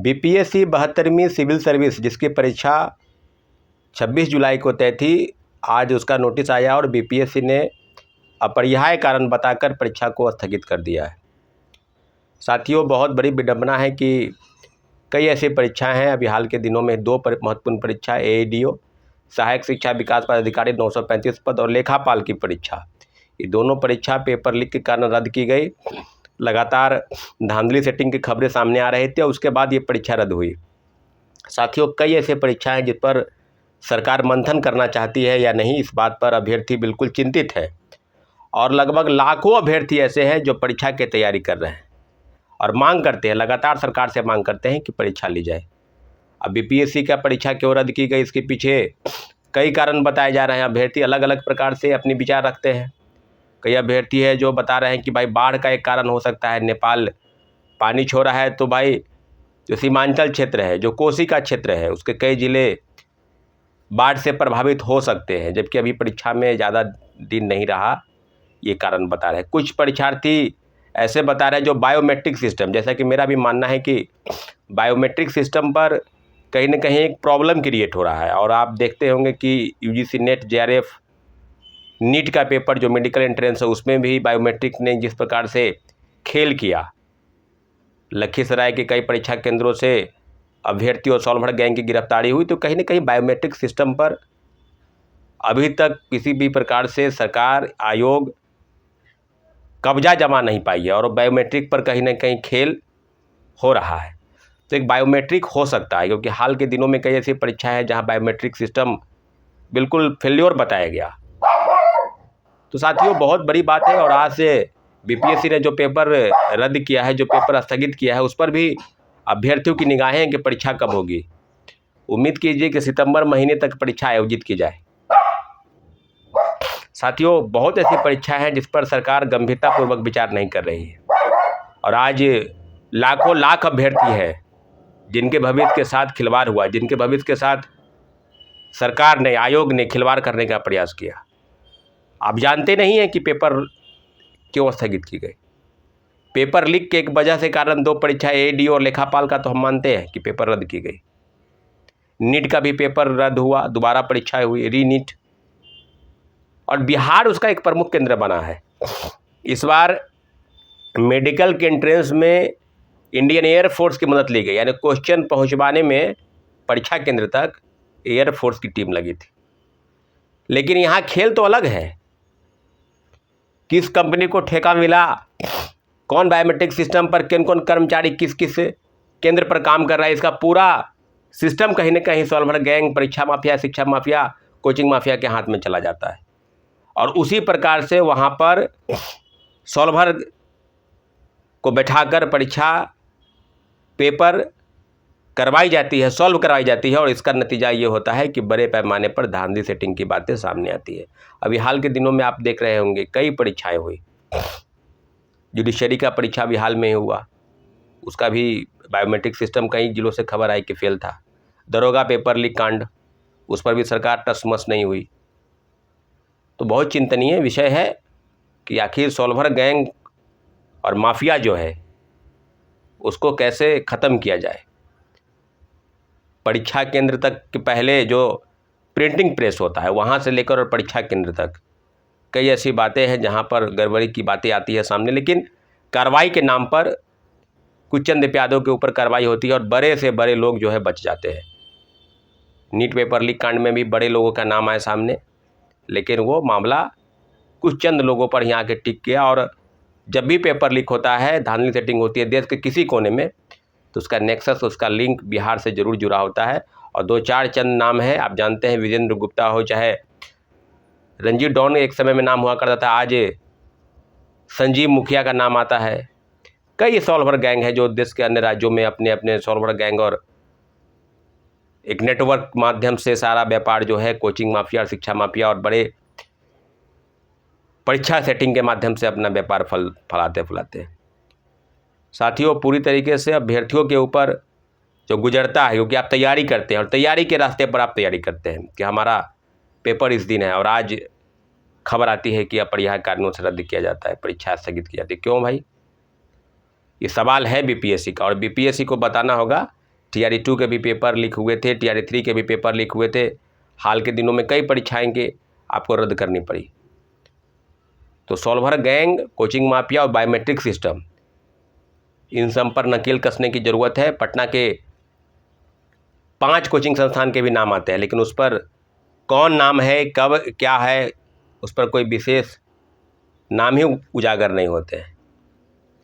BPSC 72वीं civil service जिसकी परीक्षा 26 जुलाई को तय थी, आज उसका नोटिस आया और बीपीएससी ने अपरिहार्य कारण बताकर परीक्षा को स्थगित कर दिया है। साथियों, बहुत बड़ी विडंबना है कि कई ऐसी परीक्षाएं हैं। अभी हाल के दिनों में दो महत्वपूर्ण परीक्षा एएडीओ सहायक शिक्षा विकास पदाधिकारी 935 पद और लेखापाल की परीक्षा, ये दोनों परीक्षा पेपर लीक के कारण रद्द की गई। लगातार धांधली सेटिंग की खबरें सामने आ रही थी और उसके बाद ये परीक्षा रद्द हुई। साथियों, कई ऐसे परीक्षाएं जिस पर सरकार मंथन करना चाहती है या नहीं, इस बात पर अभ्यर्थी बिल्कुल चिंतित है और लगभग लाखों अभ्यर्थी ऐसे हैं जो परीक्षा की तैयारी कर रहे हैं और मांग करते हैं, लगातार सरकार से मांग करते हैं कि परीक्षा ली जाए। अब बीपीएससी का परीक्षा क्यों रद्द की गई, इसके पीछे कई कारण बताए जा रहे हैं। अभ्यर्थी अलग अलग प्रकार से अपने विचार रखते हैं। कई अभ्यर्थी है जो बता रहे हैं कि भाई बाढ़ का एक कारण हो सकता है, नेपाल पानी छोड़ रहा है तो भाई जो सीमांचल क्षेत्र है, जो कोसी का क्षेत्र है, उसके कई ज़िले बाढ़ से प्रभावित हो सकते हैं, जबकि अभी परीक्षा में ज़्यादा दिन नहीं रहा, ये कारण बता रहे हैं। कुछ परीक्षार्थी ऐसे बता रहे हैं जो बायोमेट्रिक सिस्टम, जैसा कि मेरा भी मानना है कि बायोमेट्रिक सिस्टम पर कहीं ना कहीं एक प्रॉब्लम क्रिएट हो रहा है। और आप देखते होंगे कि यूजीसी नेट, जेआरएफ, नीट का पेपर जो मेडिकल एंट्रेंस है, उसमें भी बायोमेट्रिक ने जिस प्रकार से खेल किया, लखीसराय के कई परीक्षा केंद्रों से अभ्यर्थी और सॉल्वर गैंग की गिरफ्तारी हुई, तो कहीं ना कहीं बायोमेट्रिक सिस्टम पर अभी तक किसी भी प्रकार से सरकार, आयोग कब्जा जमा नहीं पाई है और बायोमेट्रिक पर कहीं ना कहीं खेल हो रहा है। तो एक बायोमेट्रिक हो सकता है, क्योंकि हाल के दिनों में कई ऐसी परीक्षाएं हैं जहां बायोमेट्रिक सिस्टम बिल्कुल फेल्योर बताया गया। तो साथियों, बहुत बड़ी बात है और आज से बीपीएससी ने जो पेपर रद्द किया है, जो पेपर स्थगित किया है, उस पर भी अभ्यर्थियों की निगाहें हैं कि परीक्षा कब होगी। उम्मीद कीजिए कि सितंबर महीने तक परीक्षा आयोजित की जाए। साथियों, बहुत ऐसी परीक्षाएं हैं जिस पर सरकार गंभीरतापूर्वक विचार नहीं कर रही है और आज लाखों लाख अभ्यर्थी हैं जिनके भविष्य के साथ खिलवाड़ हुआ, जिनके भविष्य के साथ सरकार ने, आयोग ने खिलवाड़ करने का प्रयास किया। आप जानते नहीं हैं कि पेपर क्यों स्थगित की गई। पेपर लीक के एक वजह से कारण दो परीक्षा एडी और लेखापाल का तो हम मानते हैं कि पेपर रद्द की गई। नीट का भी पेपर रद्द हुआ, दोबारा परीक्षाएं हुई, री नीट, और बिहार उसका एक प्रमुख केंद्र बना है। इस बार मेडिकल के एंट्रेंस में इंडियन एयरफोर्स की मदद ली गई, यानी क्वेश्चन पहुंचवाने में परीक्षा केंद्र तक एयरफोर्स की टीम लगी थी। लेकिन यहाँ खेल तो अलग है। किस कंपनी को ठेका मिला, कौन बायोमेट्रिक सिस्टम पर किन कौन कर्मचारी किस किस केंद्र पर काम कर रहा है, इसका पूरा सिस्टम कहीं ना कहीं सॉल्वर गैंग, परीक्षा माफिया, शिक्षा माफिया, कोचिंग माफिया के हाथ में चला जाता है। और उसी प्रकार से वहाँ पर सॉल्वर को बैठाकर परीक्षा पेपर करवाई जाती है, सॉल्व करवाई जाती है और इसका नतीजा ये होता है कि बड़े पैमाने पर धांधली सेटिंग की बातें सामने आती है। अभी हाल के दिनों में आप देख रहे होंगे कई परीक्षाएं हुई। जुडिशरी का परीक्षा भी हाल में ही हुआ, उसका भी बायोमेट्रिक सिस्टम कई जिलों से खबर आई कि फेल था। दरोगा पेपर लीक कांड, उस पर भी सरकार टस-मस नहीं हुई। तो बहुत चिंतनीय विषय है कि आखिर सॉल्वर गैंग और माफिया जो है उसको कैसे ख़त्म किया जाए। परीक्षा केंद्र तक के पहले जो प्रिंटिंग प्रेस होता है वहाँ से लेकर और परीक्षा केंद्र तक कई ऐसी बातें हैं जहाँ पर गड़बड़ी की बातें आती है सामने, लेकिन कार्रवाई के नाम पर कुछ चंद प्यादों के ऊपर कार्रवाई होती है और बड़े से बड़े लोग जो है बच जाते हैं। नीट पेपर लीक कांड में भी बड़े लोगों का नाम आया सामने, लेकिन वो मामला कुछ चंद लोगों पर यहाँ के टिक गया। और जब भी पेपर लीक होता है, धांधली सेटिंग होती है देश के किसी कोने में, तो उसका नेक्सस, उसका लिंक बिहार से जरूर जुड़ा होता है। और दो चार चंद नाम है, आप जानते हैं, विजेंद्र गुप्ता हो चाहे रंजीत डॉन एक समय में नाम हुआ करता था, आज संजीव मुखिया का नाम आता है। कई सॉल्वर गैंग है जो देश के अन्य राज्यों में अपने अपने सॉल्वर गैंग और एक नेटवर्क माध्यम से सारा व्यापार जो है कोचिंग माफिया, शिक्षा माफिया और बड़े परीक्षा सेटिंग के माध्यम से अपना व्यापार फैलाते हैं। साथियों, पूरी तरीके से अभ्यर्थियों के ऊपर जो गुजरता है, क्योंकि आप तैयारी करते हैं और तैयारी के रास्ते पर आप तैयारी करते हैं कि हमारा पेपर इस दिन है और आज खबर आती है कि अपरिहार्य कारणों से रद्द किया जाता है, परीक्षा स्थगित की जाती है। क्यों भाई? ये सवाल है बीपीएससी का और बीपीएससी को बताना होगा TRE 2 के भी पेपर लीक हुए थे, TRE 3 के भी पेपर लीक हुए थे। हाल के दिनों में कई परीक्षाएं के आपको रद्द करनी पड़ी। तो सॉल्वर गैंग, कोचिंग माफिया और बायोमेट्रिक सिस्टम, इन सब पर नकेल कसने की ज़रूरत है। पटना के 5 कोचिंग संस्थान के भी नाम आते हैं, लेकिन उस पर कौन नाम है, कब क्या है, उस पर कोई विशेष नाम ही उजागर नहीं होते हैं।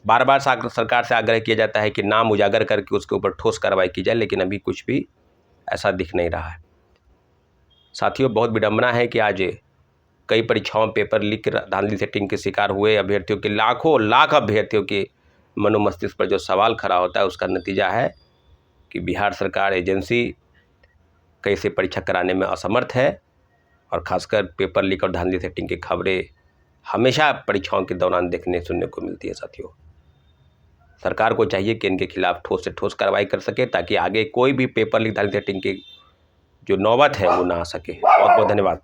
बार बार सरकार से आग्रह किया जाता है कि नाम उजागर करके उसके ऊपर ठोस कार्रवाई की जाए, लेकिन अभी कुछ भी ऐसा दिख नहीं रहा है। साथियों, बहुत विडंबना है कि आज कई परीक्षाओं में पेपर लीक, धांधली सेटिंग के शिकार हुए अभ्यर्थियों के लाखों लाख अभ्यर्थियों के मनोमस्तिष्क पर जो सवाल खड़ा होता है, उसका नतीजा है कि बिहार सरकार एजेंसी कैसे परीक्षा कराने में असमर्थ है। और खासकर पेपर लीक और धांधली सेटिंग की खबरें हमेशा परीक्षाओं के दौरान देखने सुनने को मिलती है। साथियों, सरकार को चाहिए कि इनके खिलाफ ठोस से ठोस कार्रवाई कर सके, ताकि आगे कोई भी पेपर लीक धांधली सेटिंग की जो नौबत है वो ना आ सके। बहुत बहुत धन्यवाद।